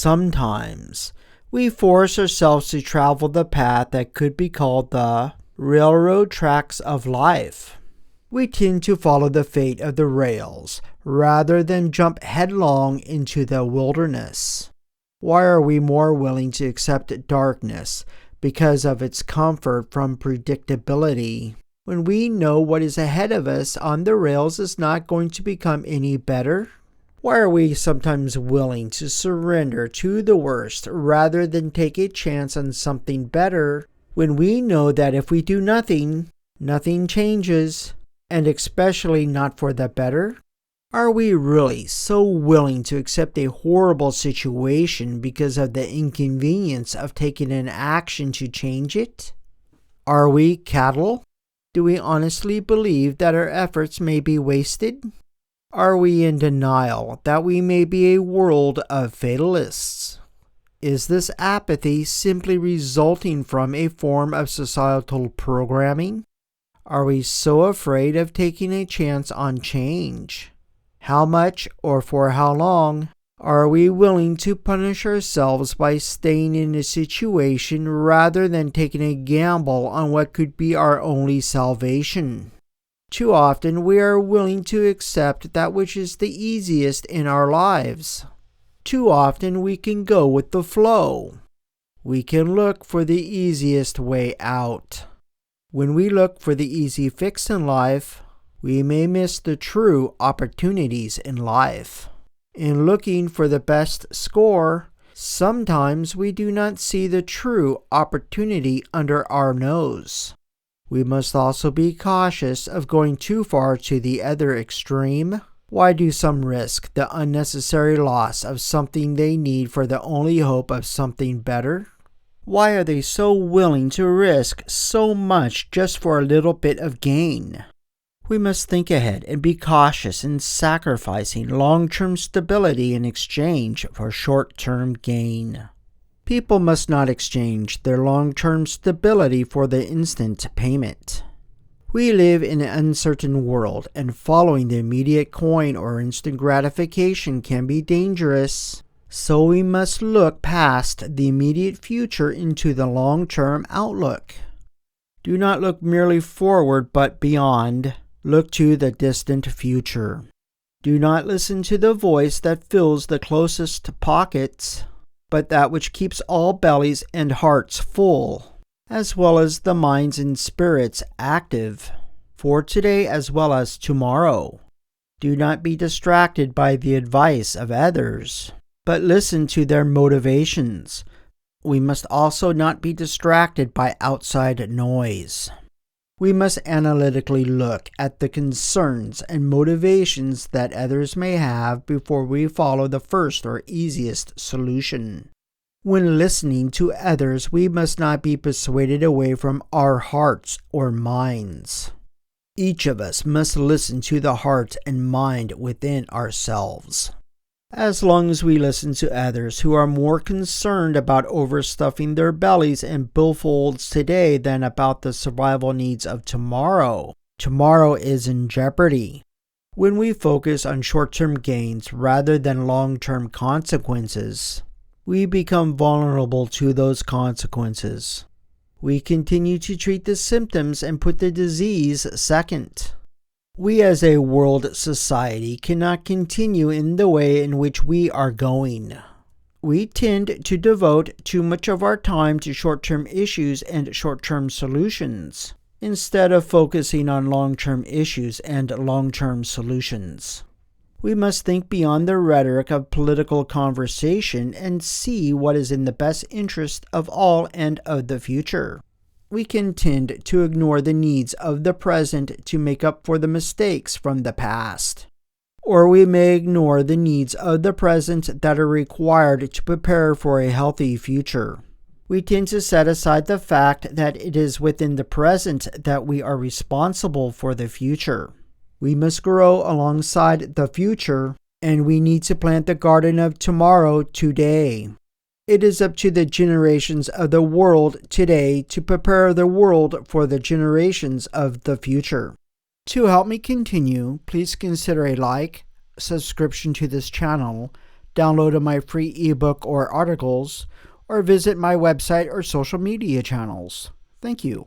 Sometimes we force ourselves to travel the path that could be called the railroad tracks of life. We tend to follow the fate of the rails rather than jump headlong into the wilderness. Why are we more willing to accept darkness because of its comfort from predictability, when we know what is ahead of us on the rails is not going to become any better? Why are we sometimes willing to surrender to the worst rather than take a chance on something better, when we know that if we do nothing, nothing changes, and especially not for the better? Are we really so willing to accept a horrible situation because of the inconvenience of taking an action to change it? Are we cattle? Do we honestly believe that our efforts may be wasted? Are we in denial that we may be a world of fatalists? Is this apathy simply resulting from a form of societal programming? Are we so afraid of taking a chance on change? How much or for how long are we willing to punish ourselves by staying in a situation rather than taking a gamble on what could be our only salvation? Too often we are willing to accept that which is the easiest in our lives. Too often we can go with the flow. We can look for the easiest way out. When we look for the easy fix in life, we may miss the true opportunities in life. In looking for the best score, sometimes we do not see the true opportunity under our nose. We must also be cautious of going too far to the other extreme. Why do some risk the unnecessary loss of something they need for the only hope of something better? Why are they so willing to risk so much just for a little bit of gain? We must think ahead and be cautious in sacrificing long-term stability in exchange for short-term gain. People must not exchange their long-term stability for the instant payment. We live in an uncertain world, and following the immediate coin or instant gratification can be dangerous. So we must look past the immediate future into the long-term outlook. Do not look merely forward but beyond. Look to the distant future. Do not listen to the voice that fills the closest pockets, but that which keeps all bellies and hearts full, as well as the minds and spirits active, for today as well as tomorrow. Do not be distracted by the advice of others, but listen to their motivations. We must also not be distracted by outside noise. We must analytically look at the concerns and motivations that others may have before we follow the first or easiest solution. When listening to others, we must not be persuaded away from our hearts or minds. Each of us must listen to the heart and mind within ourselves. As long as we listen to others who are more concerned about overstuffing their bellies and billfolds today than about the survival needs of tomorrow, tomorrow is in jeopardy. When we focus on short-term gains rather than long-term consequences, we become vulnerable to those consequences. We continue to treat the symptoms and put the disease second. We as a world society cannot continue in the way in which we are going. We tend to devote too much of our time to short-term issues and short-term solutions, instead of focusing on long-term issues and long-term solutions. We must think beyond the rhetoric of political conversation and see what is in the best interest of all and of the future. We can tend to ignore the needs of the present to make up for the mistakes from the past. Or we may ignore the needs of the present that are required to prepare for a healthy future. We tend to set aside the fact that it is within the present that we are responsible for the future. We must grow alongside the future, and we need to plant the garden of tomorrow today. It is up to the generations of the world today to prepare the world for the generations of the future. To help me continue, please consider a like, subscription to this channel, download my free ebook or articles, or visit my website or social media channels. Thank you.